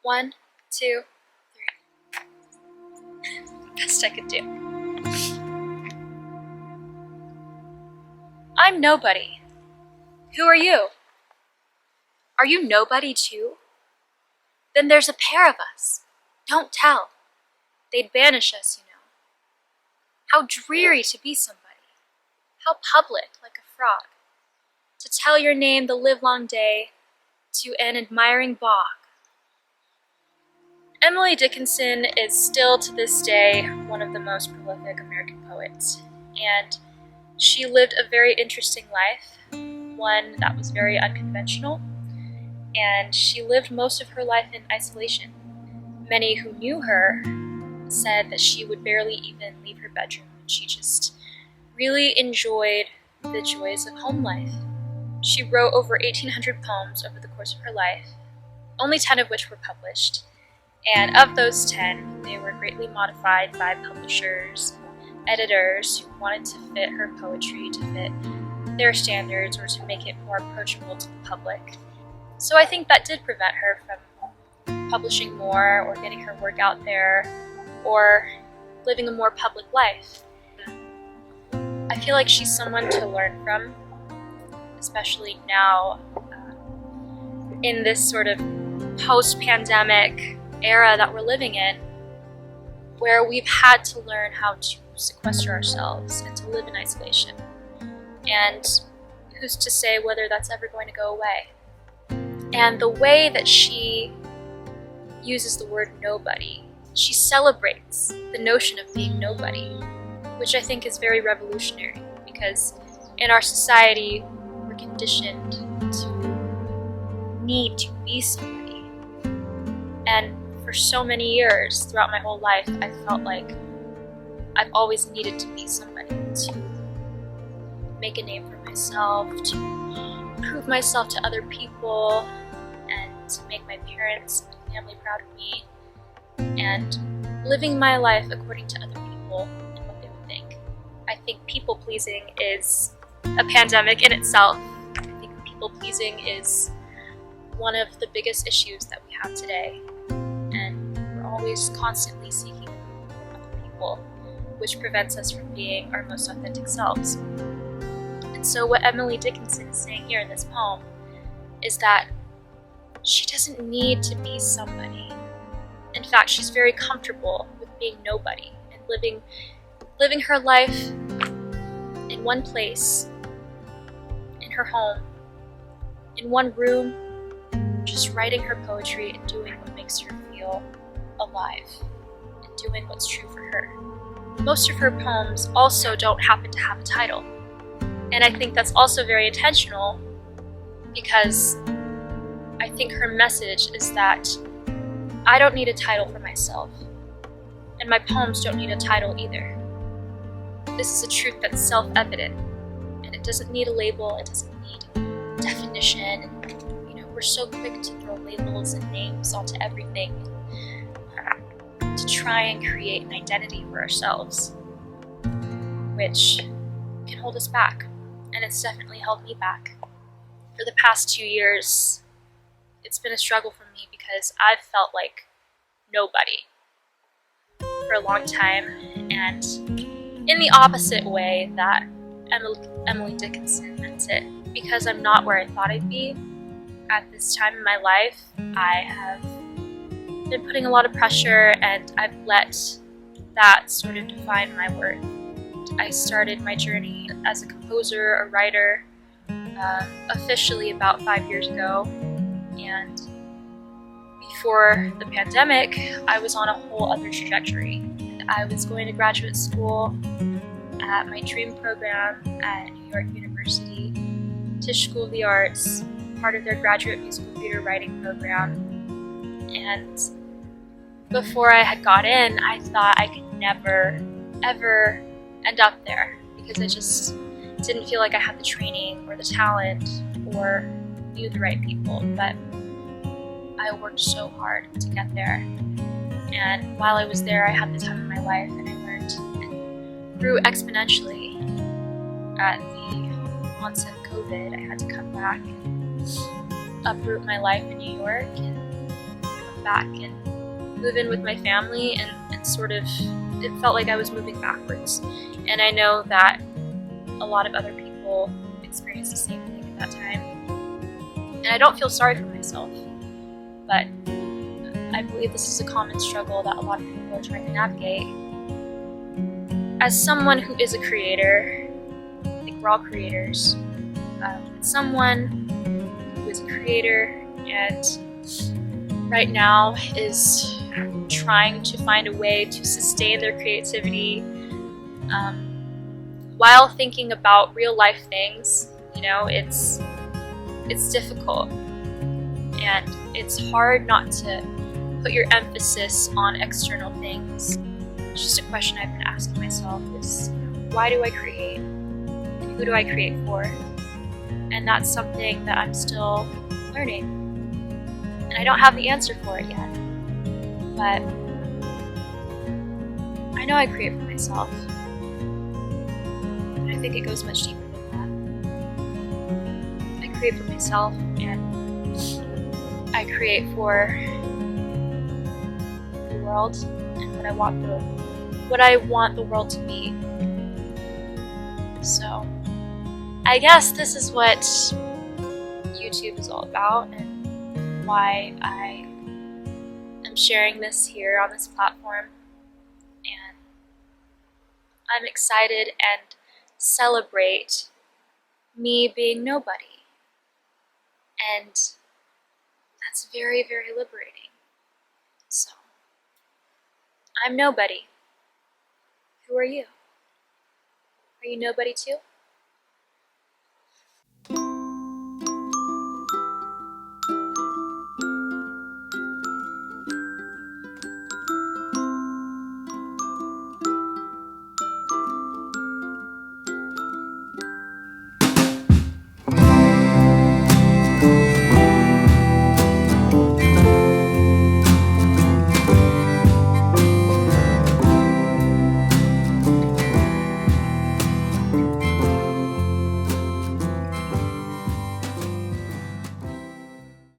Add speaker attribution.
Speaker 1: 1, 2, 3. Best I could do. I'm nobody. Who are you? Are you nobody too? Then there's a pair of us. Don't tell. They'd banish us, you know. How dreary to be somebody. How public, like a frog. To tell your name the livelong day to an admiring bog. Emily Dickinson is still to this day one of the most prolific American poets, and she lived a very interesting life, one that was very unconventional, and she lived most of her life in isolation. Many who knew her said that she would barely even leave her bedroom, and she just really enjoyed the joys of home life. She wrote over 1,800 poems over the course of her life, only 10 of which were published. And of those 10, they were greatly modified by publishers, editors who wanted to fit her poetry to fit their standards or to make it more approachable to the public. So I think that did prevent her from publishing more or getting her work out there or living a more public life. I feel like she's someone to learn from, especially now in this sort of post-pandemic era that we're living in, where we've had to learn how to sequester ourselves and to live in isolation. And who's to say whether that's ever going to go away? And the way that she uses the word nobody, she celebrates the notion of being nobody, which I think is very revolutionary, because in our society, we're conditioned to need to be somebody. And for so many years, throughout my whole life, I felt like I've always needed to be somebody, to make a name for myself, to prove myself to other people, and to make my parents and family proud of me, and living my life according to other people and what they would think. I think people-pleasing is a pandemic in itself. I think people-pleasing is one of the biggest issues that we have today. And we're always constantly seeking approval from other people, which prevents us from being our most authentic selves. And so what Emily Dickinson is saying here in this poem is that she doesn't need to be somebody. In fact, she's very comfortable with being nobody and living her life in one place, in her home, in one room, just writing her poetry and doing what makes her feel alive and doing what's true for her. Most of her poems also don't happen to have a title, and I think that's also very intentional, because I think her message is that I don't need a title for myself, and my poems don't need a title either. This is a truth that's self-evident, and it doesn't need a label, it doesn't need definition. We're so quick to throw labels and names onto everything, to try and create an identity for ourselves, which can hold us back, and it's definitely held me back. For the past 2 years, it's been a struggle for me because I've felt like nobody for a long time, and in the opposite way that Emily Dickinson meant it, because I'm not where I thought I'd be. At this time in my life, I have been putting a lot of pressure, and I've let that sort of define my worth. I started my journey as a composer, a writer, officially about 5 years ago, and before the pandemic, I was on a whole other trajectory. I was going to graduate school at my dream program at New York University, Tisch School of the Arts, part of their graduate musical theater writing program. And before I had got in, I thought I could never, ever end up there, because I just didn't feel like I had the training or the talent or knew the right people. But I worked so hard to get there. And while I was there, I had the time of my life, and I learned and grew exponentially. At the onset of COVID, I had to come back and uproot my life in New York and come back and move in with my family, and sort of, it felt like I was moving backwards. And I know that a lot of other people experienced the same thing at that time. And I don't feel sorry for myself, but I believe this is a common struggle that a lot of people are trying to navigate. As someone who is a creator, I think we're all creators, someone who is a creator and right now is trying to find a way to sustain their creativity while thinking about real life things, it's difficult, and it's hard not to put your emphasis on external things. It's just a question I've been asking myself is, why do I create? And who do I create for? And that's something that I'm still learning. And I don't have the answer for it yet. But I know I create for myself. But I think it goes much deeper than that. I create for myself, and I create for the world and what I want the world to be. So I guess this is what YouTube is all about, and why I am sharing this here on this platform. And I'm excited and celebrate me being nobody. And that's very, very liberating. So, I'm nobody. Who are you? Are you nobody too?